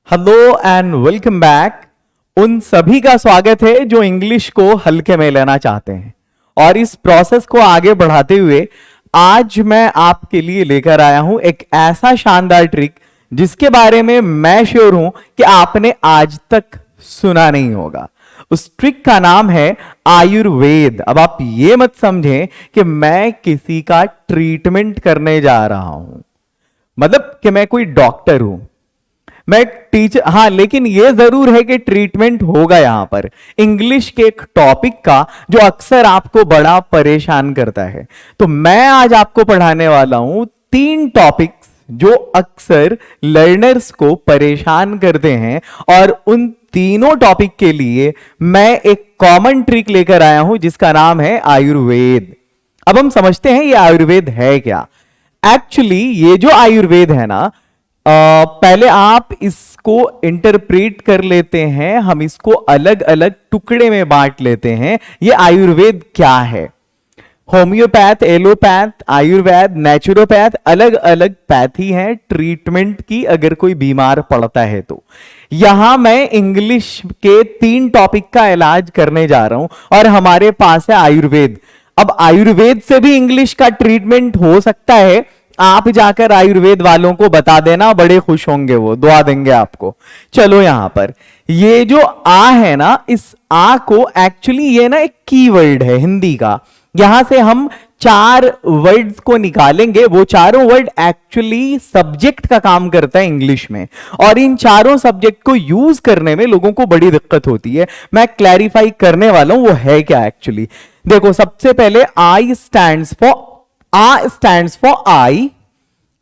Hello and welcome back. उन सभी का स्वागत है जो इंग्लिश को हल्के में लेना चाहते हैं और इस प्रोसेस को आगे बढ़ाते हुए आज मैं आपके लिए लेकर आया हूं एक ऐसा शानदार ट्रिक जिसके बारे में मैं श्योर हूं कि आपने आज तक सुना नहीं होगा। उस ट्रिक का नाम है आयुर्वेद। अब आप ये मत समझें कि मैं किसी का ट्रीटमेंट करने जा रहा हूं, मतलब कि मैं कोई डॉक्टर हूं, मैं टीचर। हाँ, लेकिन यह जरूर है कि ट्रीटमेंट होगा यहां पर इंग्लिश के एक टॉपिक का जो अक्सर आपको बड़ा परेशान करता है। तो मैं आज आपको पढ़ाने वाला हूं 3 टॉपिक्स जो अक्सर लर्नर्स को परेशान करते हैं और उन तीनों टॉपिक के लिए मैं एक कॉमन ट्रिक लेकर आया हूं जिसका नाम है आयुर्वेद। अब हम समझते हैं ये आयुर्वेद है क्या। एक्चुअली ये जो आयुर्वेद है ना, पहले आप इसको इंटरप्रेट कर लेते हैं, हम इसको अलग अलग टुकड़े में बांट लेते हैं। ये आयुर्वेद क्या है? होम्योपैथ, एलोपैथ, आयुर्वेद, नेचुरोपैथ, अलग अलग पैथी हैं ट्रीटमेंट की अगर कोई बीमार पड़ता है तो। यहां मैं इंग्लिश के 3 टॉपिक का इलाज करने जा रहा हूं और हमारे पास है आयुर्वेद। अब आयुर्वेद से भी इंग्लिश का ट्रीटमेंट हो सकता है। आप जाकर आयुर्वेद वालों को बता देना, बड़े खुश होंगे, वो दुआ देंगे आपको। चलो यहां पर ये जो आ है ना, इस आ को एक्चुअली ये ना एक कीवर्ड है हिंदी का। यहां से हम 4 वर्ड्स को निकालेंगे। वो चारों वर्ड एक्चुअली सब्जेक्ट का काम करता है इंग्लिश में और इन चारों सब्जेक्ट को यूज करने में लोगों को बड़ी दिक्कत होती है। मैं क्लैरिफाई करने वाला हूं वो है क्या एक्चुअली। देखो, सबसे पहले आई स्टैंड्स फॉर, आ stands for I,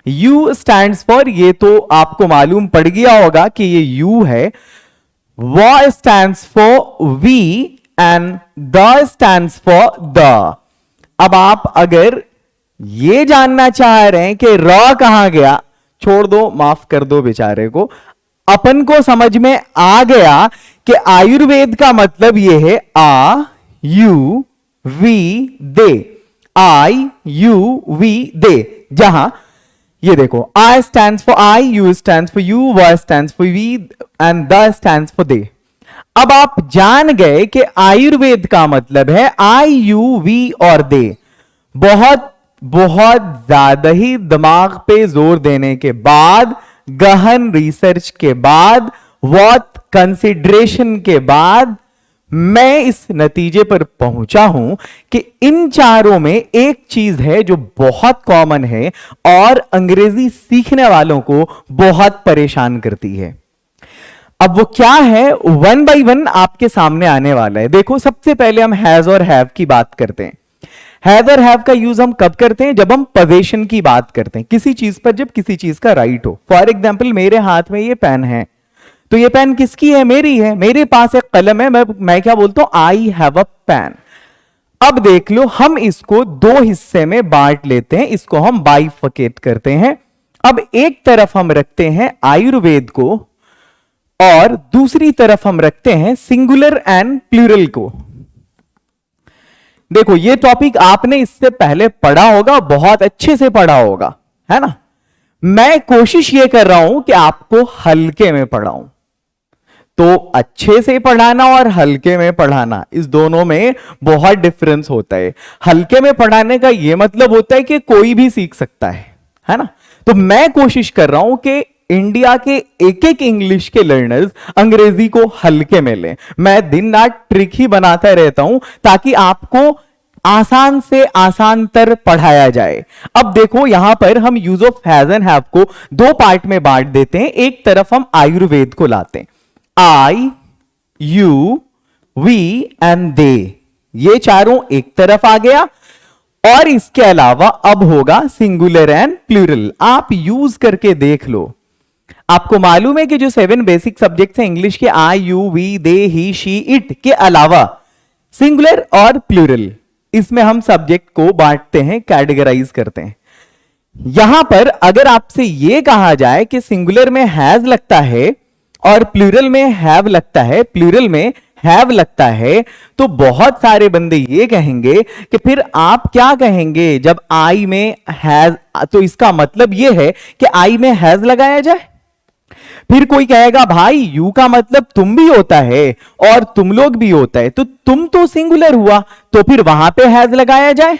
you stands for, ये तो आपको मालूम पड़ गया होगा कि ये यू है। व स्टैंड्स फॉर वी एंड द स्टैंड्स फॉर द। अब आप अगर ये जानना चाह रहे हैं कि र कहां गया, छोड़ दो, माफ कर दो बेचारे को। अपन को समझ में आ गया कि आयुर्वेद का मतलब ये है I you we they, I you we they. जहां ये देखो, I stands for I, U stands for you, Y stands for we and the stands for they। अब आप जान गए कि आयुर्वेद का मतलब है I, U, V और they। बहुत बहुत ज्यादा ही दिमाग पे जोर देने के बाद, गहन रिसर्च के बाद, बहुत कंसिडरेशन के बाद मैं इस नतीजे पर पहुंचा हूं कि इन चारों में एक चीज है जो बहुत कॉमन है और अंग्रेजी सीखने वालों को बहुत परेशान करती है। अब वो क्या है, 1 बाय 1 आपके सामने आने वाला है। देखो, सबसे पहले हम हैज और हैव की बात करते हैं। हैज और हैव का यूज हम कब करते हैं? जब हम पोजीशन की बात करते हैं, किसी चीज पर जब किसी चीज का राइट हो। फॉर एग्जाम्पल, मेरे हाथ में ये पेन है, तो ये पेन किसकी है? मेरी है। मेरे पास एक कलम है, मैं क्या बोलता हूं? I have a pen. अब देख लो, हम इसको 2 हिस्से में बांट लेते हैं, इसको हम बाइफर्केट करते हैं। अब एक तरफ हम रखते हैं आयुर्वेद को और दूसरी तरफ हम रखते हैं सिंगुलर एंड प्लूरल को। देखो, ये टॉपिक आपने इससे पहले पढ़ा होगा, बहुत अच्छे से पढ़ा होगा, है ना। मैं कोशिश ये कर रहा हूं कि आपको हल्के में पढ़ाऊं। तो अच्छे से पढ़ाना और हल्के में पढ़ाना, इस दोनों में बहुत डिफरेंस होता है। हल्के में पढ़ाने का यह मतलब होता है कि कोई भी सीख सकता है ना। तो मैं कोशिश कर रहा हूं कि इंडिया के एक एक इंग्लिश के लर्नर्स अंग्रेजी को हल्के में लें। मैं दिन रात ट्रिक ही बनाता रहता हूं ताकि आपको आसान से आसान तर पढ़ाया जाए। अब देखो, यहां पर हम use of has and have को 2 पार्ट में बांट देते हैं। एक तरफ हम आयुर्वेद को लाते हैं, I, you, we and they, ये चारों एक तरफ आ गया। और इसके अलावा अब होगा सिंगुलर एंड प्लूरल। आप यूज करके देख लो। आपको मालूम है कि जो 7 बेसिक सब्जेक्ट्स हैं इंग्लिश के, I, you, we, they, he, she, it के अलावा सिंगुलर और प्लूरल, इसमें हम सब्जेक्ट को बांटते हैं, कैटेगराइज करते हैं। यहां पर अगर आपसे यह कहा जाए कि सिंगुलर में हैज लगता है और प्लूरल में हैव लगता है, प्लूरल में हैव लगता है, तो बहुत सारे बंदे ये कहेंगे कि फिर आप क्या कहेंगे जब आई में हैज, तो इसका मतलब ये है कि आई में हैज लगाया जाए। फिर कोई कहेगा भाई यू का मतलब तुम भी होता है और तुम लोग भी होता है, तो तुम तो सिंगुलर हुआ, तो फिर वहां पे हैज लगाया जाए।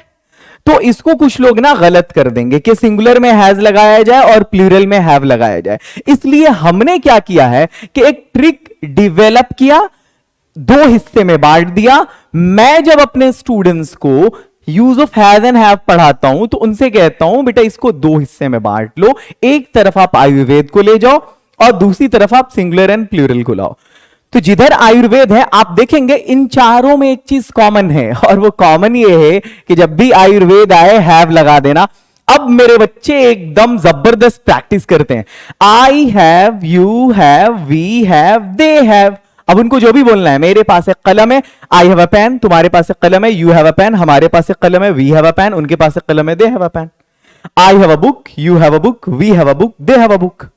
तो इसको कुछ लोग ना गलत कर देंगे कि सिंगुलर में हैज लगाया जाए और प्लूरल में हैव लगाया जाए। इसलिए हमने क्या किया है कि एक ट्रिक डिवेलप किया, दो हिस्से में बांट दिया। मैं जब अपने स्टूडेंट्स को use of has and have पढ़ाता हूं तो उनसे कहता हूं बेटा इसको दो हिस्से में बांट लो, एक तरफ आप आयुर्वेद को ले जाओ और दूसरी तरफ आप सिंगुलर एंड प्लूरल को लाओ। तो जिधर आयुर्वेद है आप देखेंगे इन चारों में एक चीज कॉमन है, और वो कॉमन ये है कि जब भी आयुर्वेद आए हैव लगा देना। अब मेरे बच्चे एकदम जबरदस्त प्रैक्टिस करते हैं, I have, you have, we have, they have. अब उनको जो भी बोलना है, मेरे पास एक कलम है, आई हैव अ पेन, तुम्हारे पास एक कलम है, यू हैव अ पेन, हमारे पास एक कलम है, वी हैव अ पेन, उनके पास एक कलम है, they have a pen. I have a book, you have a book, we have a book, they have a book.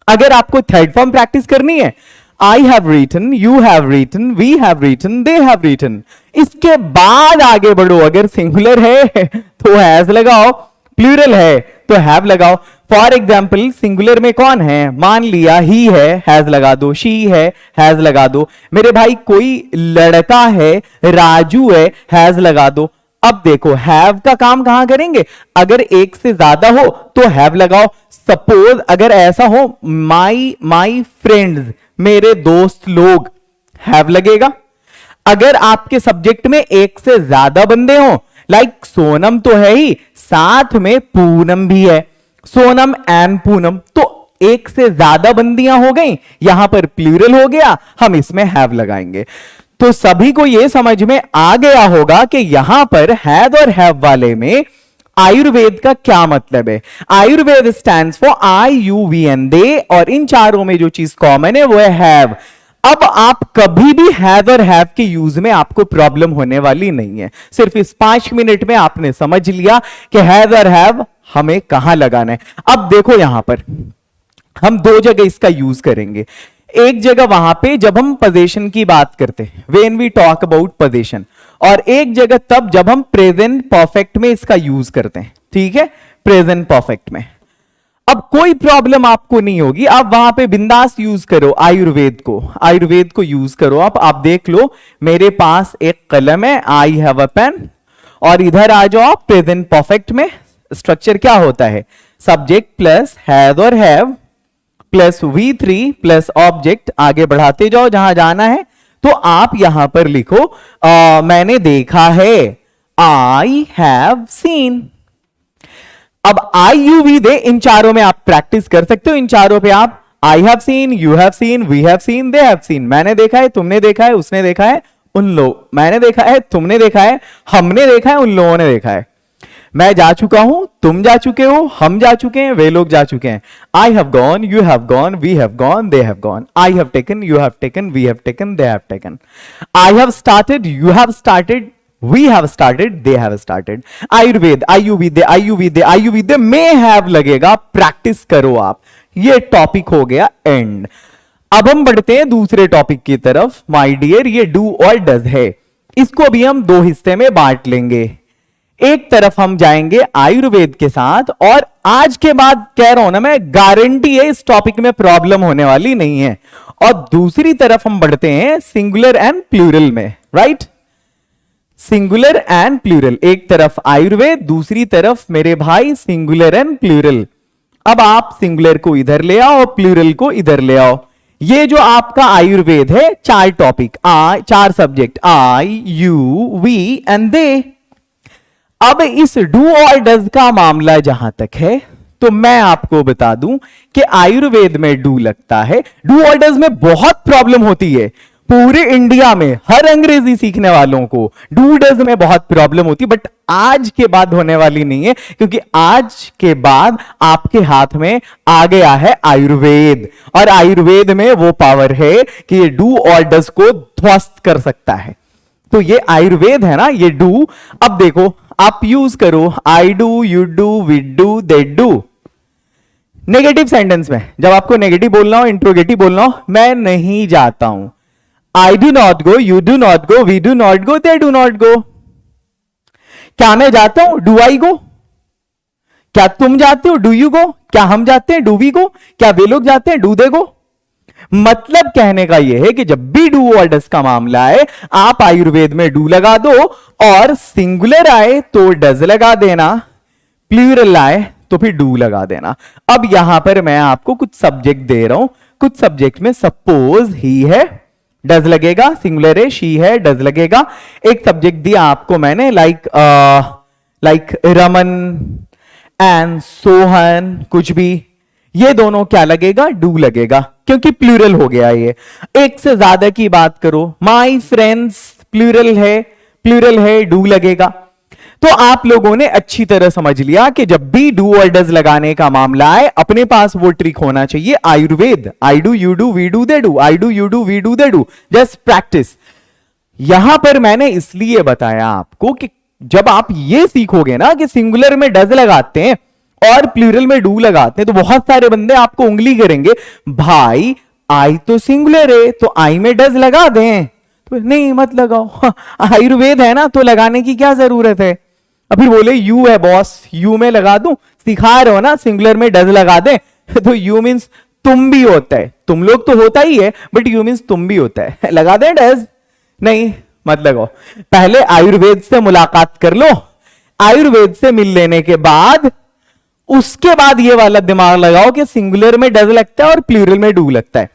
अगर आपको थर्ड फॉर्म प्रैक्टिस करनी है, I have written, you have written, we have written, they have written. इसके बाद आगे बढ़ो, अगर singular है तो हैज लगाओ, प्लूरल है तो हैव लगाओ। फॉर एग्जाम्पल सिंगुलर में कौन है, मान लिया ही है, हैज लगा दो, शी है, हैज लगा दो। मेरे भाई कोई लड़का है, राजू है, हैज लगा दो। अब देखो हैव का काम कहां करेंगे, अगर एक से ज्यादा हो तो हैव लगाओ। सपोज अगर ऐसा हो, माई फ्रेंड्स, मेरे दोस्त लोग, हैव लगेगा। अगर आपके सब्जेक्ट में एक से ज्यादा बंदे हो, लाइक सोनम तो है ही, साथ में पूनम भी है, सोनम एंड पूनम, तो एक से ज्यादा बंदियां हो गई, यहां पर प्लूरल हो गया, हम इसमें हैव लगाएंगे। तो सभी को यह समझ में आ गया होगा कि यहां पर हैव और हैव वाले में आयुर्वेद का क्या मतलब है। आयुर्वेद stands for I, you, we and they, और इन चारों में जो चीज कॉमन है वो है हैव। अब आप कभी भी हैव और हैव के यूज में आपको प्रॉब्लम होने वाली नहीं है। सिर्फ इस 5 मिनट में आपने समझ लिया कि हैव और हैव हमें कहां लगाना है। अब देखो यहां पर हम दो जगह इसका यूज करेंगे। एक जगह वहां पे जब हम पोजीशन की बात करते हैं, when we talk about position, और एक जगह तब जब हम प्रेजेंट परफेक्ट में इसका यूज करते हैं। ठीक है, प्रेजेंट परफेक्ट में अब कोई प्रॉब्लम आपको नहीं होगी, आप वहां पे बिंदास यूज करो आयुर्वेद को यूज करो। आप देख लो मेरे पास एक कलम है, आई हैव अ पेन, और इधर आ जाओ आप प्रेजेंट परफेक्ट में। स्ट्रक्चर क्या होता है, सब्जेक्ट प्लस हैव और have plus V3 plus object, आगे बढ़ाते जाओ जहां जाना है। तो आप यहां पर लिखो मैंने देखा है, आई हैव सीन। अब आई, यू, वी, दे, इन चारों में आप प्रैक्टिस कर सकते हो। इन चारों पे आप I have seen, you have seen, we have seen, they have seen. मैंने देखा है, तुमने देखा है, उसने देखा है, उन लोग, मैंने देखा है, तुमने देखा है, हमने देखा है, उन लोगों ने देखा है। मैं जा चुका हूं, तुम जा चुके हो, हम जा चुके हैं, वे लोग जा चुके हैं। I have gone, you have gone, we have gone, they have gone. I have taken, you have taken, we have taken, they have taken. I have started, you have started, we have started, they have started। आयुर्वेद, आयुर्वेद, आयुर्वेद, आयुर्वेद में have लगेगा, practice करो आप। ये topic हो गया एंड। अब हम बढ़ते हैं दूसरे टॉपिक की तरफ। माय डियर, ये डू और डज है, इसको भी हम दो हिस्से में बांट लेंगे। एक तरफ हम जाएंगे आयुर्वेद के साथ, और आज के बाद कह रहा हूं ना मैं, गारंटी है इस टॉपिक में प्रॉब्लम होने वाली नहीं है। और दूसरी तरफ हम बढ़ते हैं सिंगुलर एंड प्लूरल में, राइट। सिंगुलर एंड प्लूरल, एक तरफ आयुर्वेद, दूसरी तरफ मेरे भाई सिंगुलर एंड प्लूरल। अब आप सिंगुलर को इधर ले आओ और प्लूरल को इधर ले आओ। ये जो आपका आयुर्वेद है, 4 topic, 4 subject, I, you, we and they. अब इस डू और डज का मामला जहां तक है, तो मैं आपको बता दूं कि आयुर्वेद में डू लगता है। डू और डज में बहुत प्रॉब्लम होती है, पूरे इंडिया में हर अंग्रेजी सीखने वालों को डू डज में बहुत प्रॉब्लम होती है, बट आज के बाद होने वाली नहीं है, क्योंकि आज के बाद आपके हाथ में आ गया है आयुर्वेद, और आयुर्वेद में वो पावर है कि ये डू और डज को ध्वस्त कर सकता है। तो ये आयुर्वेद है ना, ये डू। अब देखो आप यूज करो, I do, you do, we do, they do. Negative sentence में जब आपको नेगेटिव बोलना हो, इंट्रोगेटिव बोलना हो, मैं नहीं जाता हूं, I do not go, you do not go, we do not go, they do not go। क्या मैं जाता हूं, do I go? क्या तुम जाते हो, do you go? क्या हम जाते हैं, do we go? क्या वे लोग जाते हैं, do they go? मतलब कहने का यह है कि जब भी डू और डज का मामला आए, आप आयुर्वेद में डू लगा दो, और सिंगुलर आए तो डज लगा देना, प्लूरल आए तो फिर डू लगा देना। अब यहां पर मैं आपको कुछ सब्जेक्ट दे रहा हूं, कुछ सब्जेक्ट में सपोज ही है, डज लगेगा, सिंगुलर है, शी है, डज लगेगा। एक सब्जेक्ट दिया आपको मैंने, लाइक रमन एंड सोहन, कुछ भी, ये दोनों क्या लगेगा, डू लगेगा, क्योंकि प्लूरल हो गया ये। एक से ज्यादा की बात करो, माई फ्रेंड्स प्लूरल है, डू लगेगा। तो आप लोगों ने अच्छी तरह समझ लिया कि जब भी डू और डज लगाने का मामला आए, अपने पास वो ट्रिक होना चाहिए आयुर्वेद, I do, you do, we do, they do, I do, you do, we do, they do, just practice. यहां पर मैंने इसलिए बताया आपको कि जब आप ये सीखोगे ना कि सिंगुलर में डज लगाते हैं और प्लूरल में डू लगाते हैं, तो बहुत सारे बंदे आपको उंगली करेंगे, भाई आई तो सिंगुलर है तो आई में डज लगा दें। तो नहीं, मत लगाओ, आयुर्वेद है ना तो लगाने की क्या जरूरत है। अब फिर बोले यू है बॉस, यू में लगा दूं, सिखा रहे हो ना सिंगुलर में डज लगा दे, तो यू मींस तुम भी होता है, तुम लोग तो होता ही है, बट यू मींस तुम भी होता है, लगा दे डज। नहीं, मत लगाओ, पहले आयुर्वेद से मुलाकात कर लो, आयुर्वेद से मिल लेने के बाद उसके बाद ये वाला दिमाग लगाओ कि सिंगुलर में डज लगता है और प्लूरल में डू लगता है,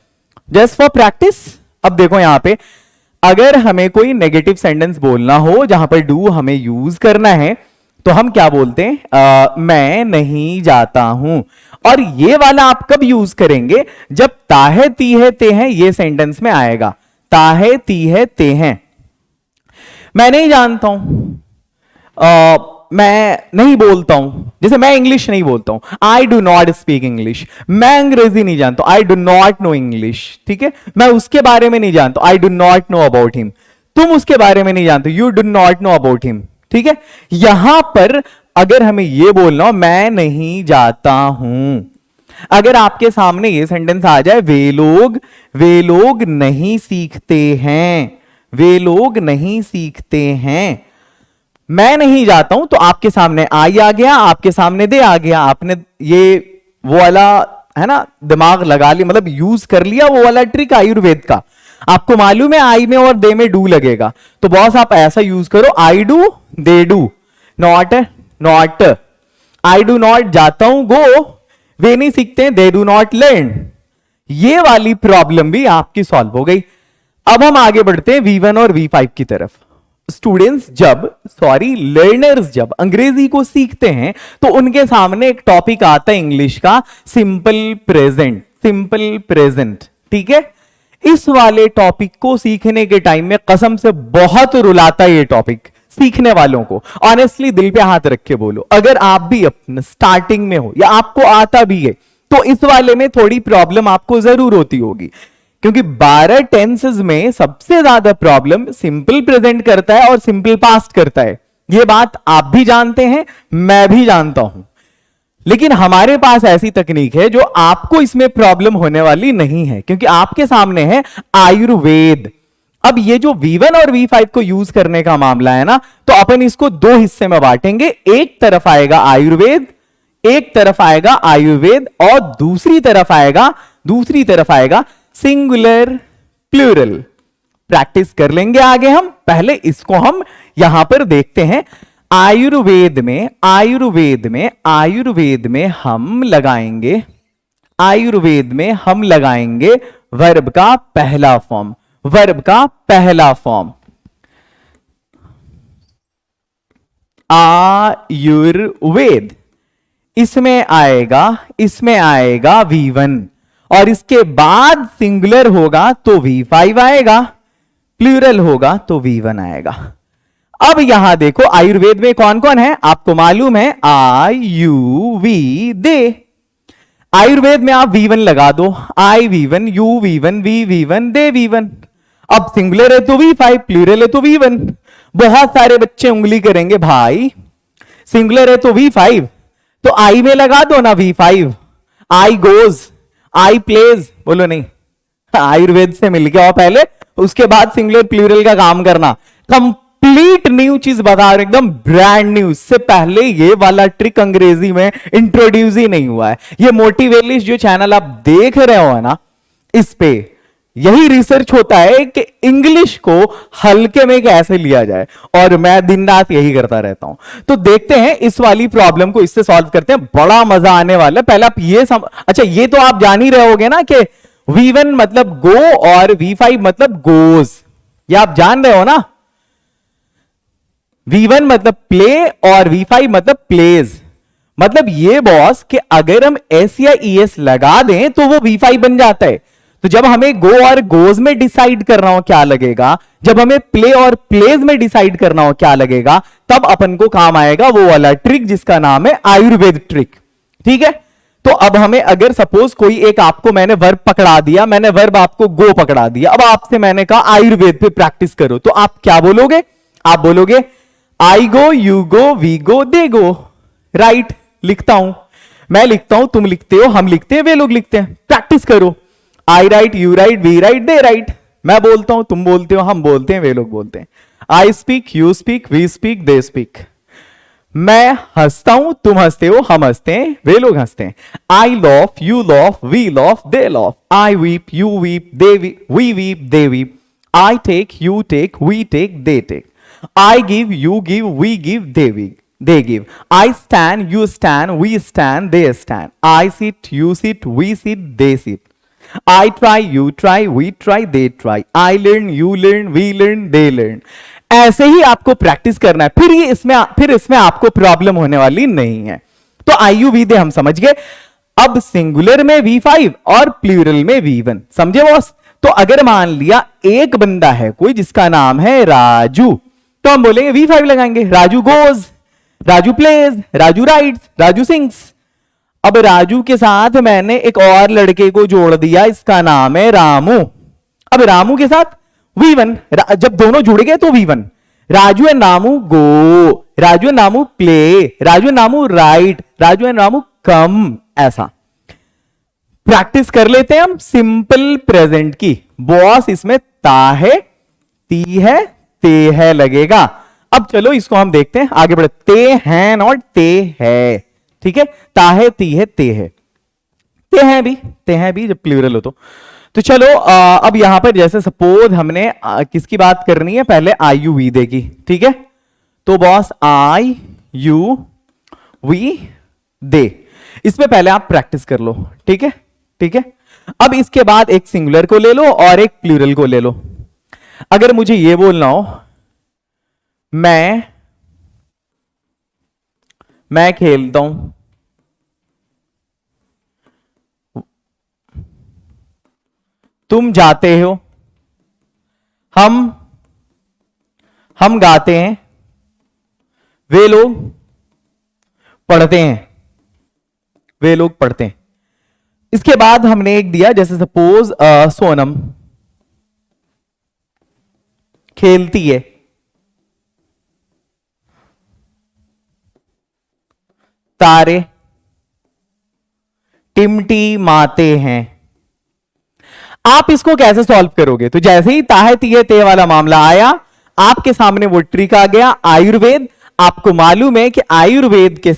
जस्ट फॉर प्रैक्टिस। अब देखो यहां पे अगर हमें कोई नेगेटिव सेंटेंस बोलना हो जहां पर डू हमें यूज करना है, तो हम क्या बोलते हैं, मैं नहीं जाता हूं। और ये वाला आप कब यूज करेंगे, जब ताहे ती है ते हैं ये सेंटेंस में आएगा, ताहे ती है ते हैं। मैं नहीं जानता हूं, मैं नहीं बोलता हूं, जैसे मैं इंग्लिश नहीं बोलता हूं, I do not speak English, मैं अंग्रेजी नहीं जानता, I do not know English, ठीक है, मैं उसके बारे में नहीं जानता, I do not know about him, तुम उसके बारे में नहीं जानते, you do not know about him, ठीक है। यहां पर अगर हमें यह बोलना हो मैं नहीं जाता हूं, अगर आपके सामने ये सेंटेंस आ जाए, वे लोग नहीं सीखते हैं, वे लोग नहीं सीखते हैं, मैं नहीं जाता हूं, तो आपके सामने आई आ गया, आपके सामने दे आ गया, आपने ये वो वाला है ना दिमाग लगा लिया, मतलब यूज कर लिया वो वाला ट्रिक आयुर्वेद का। आपको मालूम है आई में और दे में डू लगेगा, तो बॉस आप ऐसा यूज करो, I do, they do, not I do not जाता हूं, गो, वे नहीं सीखते हैं, दे डू नॉट लर्न। ये वाली प्रॉब्लम भी आपकी सॉल्व हो गई। अब हम आगे बढ़ते हैं V1 और V5 की तरफ। स्टूडेंट्स लर्नर्स जब अंग्रेजी को सीखते हैं तो उनके सामने एक टॉपिक आता है इंग्लिश का, सिंपल प्रेजेंट, ठीक है। इस वाले टॉपिक को सीखने के टाइम में कसम से बहुत रुलाता है ये टॉपिक सीखने वालों को। ऑनेस्टली दिल पे हाथ रख के बोलो, अगर आप भी अपने स्टार्टिंग में हो या आपको आता भी है तो इस वाले में थोड़ी प्रॉब्लम आपको जरूर होती होगी, क्योंकि 12 टेंसेस में सबसे ज्यादा प्रॉब्लम सिंपल प्रेजेंट करता है और सिंपल पास्ट करता है। यह बात आप भी जानते हैं, मैं भी जानता हूं, लेकिन हमारे पास ऐसी तकनीक है जो आपको इसमें प्रॉब्लम होने वाली नहीं है, क्योंकि आपके सामने है आयुर्वेद। अब ये जो V1 और V5 को यूज करने का मामला है ना, तो अपन इसको दो हिस्से में बांटेंगे, एक तरफ आएगा आयुर्वेद और दूसरी तरफ आएगा सिंगुलर प्लूरल। प्रैक्टिस कर लेंगे आगे हम, पहले इसको हम यहां पर देखते हैं। आयुर्वेद में हम लगाएंगे वर्ब का पहला फॉर्म, आयुर्वेद। इसमें आएगा V1 और इसके बाद सिंगुलर होगा तो V5 आएगा, प्लूरल होगा तो V1 आएगा। अब यहां देखो आयुर्वेद में कौन कौन है आपको मालूम है, आई यू वी दे। आयुर्वेद में आप V1 लगा दो, आई V1, you V1, we V1, they V1। अब सिंगुलर है तो V5, प्लूरल है तो V1। बहुत सारे बच्चे उंगली करेंगे, भाई सिंगुलर है तो V5 तो आई में लगा दो ना V5, आई गोज, आई प्लेज, बोलो नहीं, आयुर्वेद से मिल गया और पहले उसके बाद सिंगुलर प्लूरल का काम करना। कंप्लीट न्यू चीज बता रहे, एकदम ब्रांड न्यू। इससे पहले ये वाला ट्रिक अंग्रेजी में इंट्रोड्यूस ही नहीं हुआ है। ये मोटिवेलिस्ट जो चैनल आप देख रहे हो ना, इस पे यही रिसर्च होता है कि इंग्लिश को हल्के में कैसे लिया जाए, और मैं दिन रात यही करता रहता हूं। तो देखते हैं इस वाली प्रॉब्लम को इससे सॉल्व करते हैं, बड़ा मजा आने वाला है। पहले आप ये अच्छा ये तो आप जान ही रहे होगे ना कि V1 मतलब गो और V5 मतलब गोज, ये आप जान रहे हो ना। V1 मतलब प्ले और V5 मतलब प्लेज। मतलब ये बॉस कि अगर हम S या ES लगा दें तो वो V5 बन जाता है। तो जब हमें गो और गोज में डिसाइड करना हो क्या लगेगा, जब हमें प्ले और प्लेज में डिसाइड करना हो क्या लगेगा, तब अपन को काम आएगा वो वाला ट्रिक जिसका नाम है आयुर्वेद ट्रिक। ठीक है, तो अब हमें अगर सपोज कोई एक आपको मैंने वर्ब पकड़ा दिया, मैंने वर्ब आपको गो पकड़ा दिया, अब आपसे मैंने कहा आयुर्वेद पे प्रैक्टिस करो, तो आप क्या बोलोगे? आप बोलोगे I go, you go, we go, they go. Right, लिखता हूं, मैं लिखता हूं, तुम लिखते हो, हम लिखते हैं, वे लोग लिखते हैं। प्रैक्टिस करो। I write, you write, we write, they write. मैं बोलता हूं, तुम बोलते हो, हम बोलते हैं, वे लोग बोलते हैं। I speak, you speak, we speak, they speak. मैं हंसता हूं, तुम हंसते हो, हम हंसते हैं, वे लोग हंसते हैं। I laugh, you laugh, we laugh, they laugh. I weep, you weep, they weep, we weep, they weep. I take, you take, we take, they take. I give, you give, we give, they give. I stand, you stand, we stand, they stand. I sit, you sit, we sit, they sit. I try, you try, we try, they try. I learn, you learn, we learn, they learn. ऐसे ही आपको practice करना है, फिर इसमें आपको problem होने वाली नहीं है। तो आई यू वी दे हम समझ गए। अब सिंगुलर में V5 और प्लूरल में V1, समझे बॉस? तो अगर मान लिया एक बंदा है कोई जिसका नाम है राजू, तो हम बोलेंगे V5 लगाएंगे। Raju goes, Raju plays, Raju rides, Raju sings. अब राजू के साथ मैंने एक और लड़के को जोड़ दिया, इसका नाम है रामू। अब रामू के साथ V1, जब दोनों जुड़ गए तो V1। Raju and Ramu go, Raju and Ramu play, Raju and Ramu write, Raju and Ramu come. ऐसा प्रैक्टिस कर लेते हैं हम सिंपल प्रेजेंट की। बॉस इसमें ता है, ती है, ते है लगेगा। अब चलो इसको हम देखते हैं, आगे बढ़े। ते हैं और ते है, ठीक है। ता है, ती है, ते है, ते हैं भी जब प्लूरल हो तो चलो अब यहां पर जैसे सपोज हमने किसकी बात करनी है, पहले आई यू वी दे की, ठीक है। तो बॉस आई यू वी दे, इसमें पहले आप प्रैक्टिस कर लो, ठीक है, ठीक है। अब इसके बाद एक सिंगुलर को ले लो और एक प्लूरल को ले लो। अगर मुझे यह बोलना हो मैं खेलता हूं, तुम जाते हो, हम गाते हैं, वे लोग पढ़ते हैं, वे लोग पढ़ते हैं। इसके बाद हमने एक दिया जैसे सपोज सोनम खेलती है, तारे टिमटिमाते हैं। आप इसको कैसे सॉल्व करोगे? तो जैसे ही ताहे तीहे ते वाला मामला आया, आपके सामने वो ट्रिक आ गया आयुर्वेद। आपको मालूम है कि आयुर्वेद के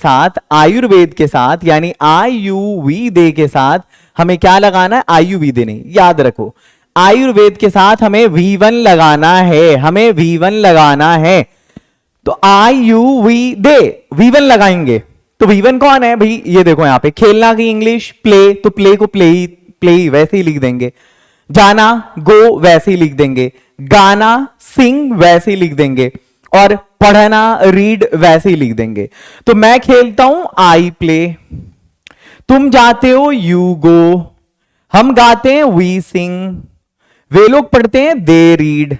साथ यानी आई यू वी दे के साथ हमें क्या लगाना है? आई यू वी दे नहीं, याद रखो आयुर्वेद के साथ हमें V1 लगाना है, तो आई यू वी दे V1 लगाएंगे। तो V1 कौन है भाई? ये देखो यहां पे खेलना की इंग्लिश प्ले, तो प्ले को प्ले ही वैसे ही लिख देंगे। जाना गो वैसे ही लिख देंगे, गाना सिंग वैसे ही लिख देंगे, और पढ़ना रीड वैसे ही लिख देंगे। तो मैं खेलता हूं आई प्ले, तुम जाते हो यू गो, हम गाते हैं वी सिंग, वे लोग पढ़ते हैं दे रीड।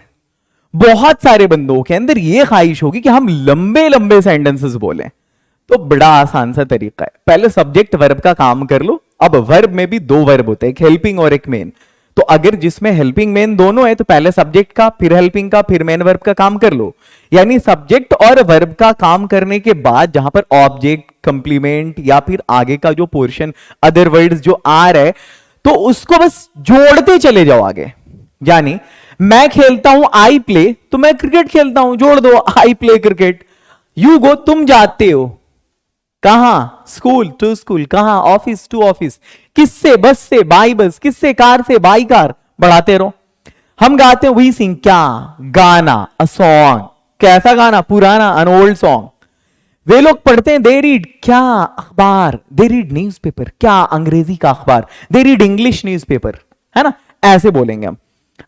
बहुत सारे बंदों के अंदर यह ख्वाहिश होगी कि हम लंबे लंबे सेंटेंसेस बोलें, तो बड़ा आसान सा तरीका है, पहले सब्जेक्ट वर्ब का काम कर लो। अब वर्ब में भी दो वर्ब होते हैं, एक हेल्पिंग और एक मेन। तो अगर जिसमें हेल्पिंग मेन दोनों है तो पहले सब्जेक्ट का, फिर हेल्पिंग का, फिर मेन वर्ब का काम कर लो। यानी सब्जेक्ट और वर्ब का काम करने के बाद जहां पर ऑब्जेक्ट, कंप्लीमेंट या फिर आगे का जो पोर्शन अदर वर्ड्स जो आ रहा है, तो उसको बस जोड़ते चले जाओ आगे। यानी मैं खेलता हूं आई प्ले, तो मैं क्रिकेट खेलता हूं, जोड़ दो I play cricket. You go तुम जाते हो, कहां, स्कूल टू स्कूल, कहां, ऑफिस टू ऑफिस, किससे, बस से, बाई बस, किससे, कार से, बाई कार, बढ़ाते रहो। हम गाते हैं वी सिंग, क्या, गाना, अ सॉन्ग, कैसा गाना, पुराना, अन ओल्ड सॉन्ग। वे लोग पढ़ते हैं, दे रीड, क्या, अखबार, दे रीड न्यूज़पेपर, क्या, अंग्रेजी का अखबार, दे रीड इंग्लिश न्यूज़पेपर, है ना, ऐसे बोलेंगे हम,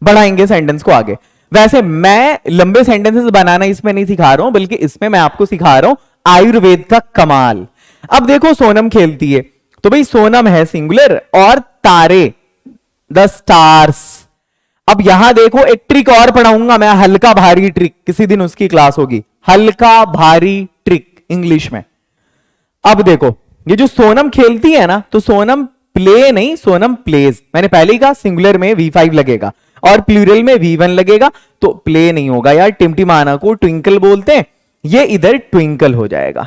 बढ़ाएंगे सेंटेंस को आगे। वैसे मैं लंबे सेंटेंसेस बनाना इसमें नहीं सिखा रहा हूं, बल्कि इसमें मैं आपको सिखा रहा हूं आयुर्वेद का कमाल। अब देखो सोनम खेलती है, तो भाई सोनम है सिंगुलर और तारे, द स्टार्स। अब यहां देखो एक ट्रिक और पढ़ाऊंगा मैं, हल्का भारी ट्रिक, किसी दिन उसकी क्लास होगी, हल्का भारी ट्रिक इंग्लिश में। अब देखो ये जो सोनम खेलती है ना, तो सोनम प्ले नहीं, सोनम प्लेज। मैंने पहले ही कहा सिंगुलर में V5 लगेगा और प्लूरल में V1 लगेगा, तो प्ले नहीं होगा यार। टिमटिमाना को ट्विंकल बोलते हैं, ये इधर ट्विंकल हो जाएगा,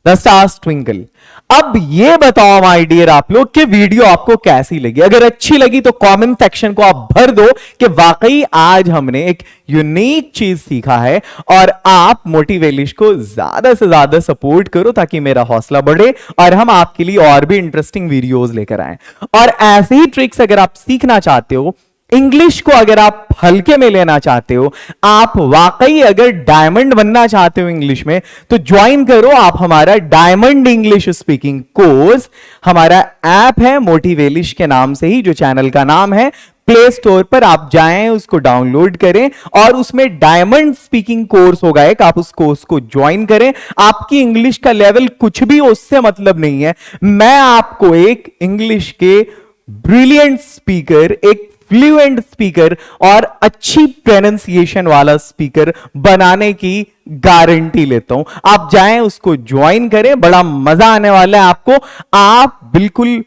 द स्टार्स ट्विंकल। अब ये बताओ माय डियर आप लोग कि वीडियो आपको कैसी लगी। अगर अच्छी लगी तो कमेंट सेक्शन को आप भर दो कि वाकई आज हमने एक यूनिक चीज सीखा है, और आप मोटिवेलिश को ज्यादा से ज्यादा सपोर्ट करो ताकि मेरा हौसला बढ़े और हम आपके लिए और भी इंटरेस्टिंग वीडियोस लेकर आए। और ऐसे ही ट्रिक्स अगर आप सीखना चाहते हो, इंग्लिश को अगर आप हल्के में लेना चाहते हो, आप वाकई अगर डायमंड बनना चाहते हो इंग्लिश में, तो ज्वाइन करो आप हमारा डायमंड इंग्लिश स्पीकिंग कोर्स। हमारा ऐप है मोटिवेलिश के नाम से ही, जो चैनल का नाम है। प्ले स्टोर पर आप जाएं, उसको डाउनलोड करें और उसमें डायमंड स्पीकिंग कोर्स होगा एक, आप उस कोर्स को ज्वाइन करें। आपकी इंग्लिश का लेवल कुछ भी उससे मतलब नहीं है, मैं आपको एक इंग्लिश के ब्रिलियंट स्पीकर, एक फ्लुएंट स्पीकर और अच्छी प्रोनाउंसिएशन वाला स्पीकर बनाने की गारंटी लेता हूं। आप जाएं, उसको ज्वाइन करें, बड़ा मजा आने वाला है आपको। आप बिल्कुल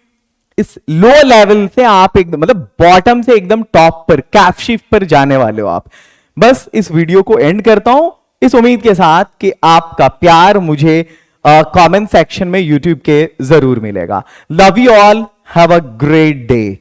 इस लो लेवल से आप एकदम मतलब बॉटम से एकदम टॉप पर, कैफ शिफ्ट पर जाने वाले हो आप। बस इस वीडियो को एंड करता हूं इस उम्मीद के साथ कि आपका प्यार मुझे कमेंट सेक्शन में यूट्यूब के जरूर मिलेगा। Love you all, have a great day.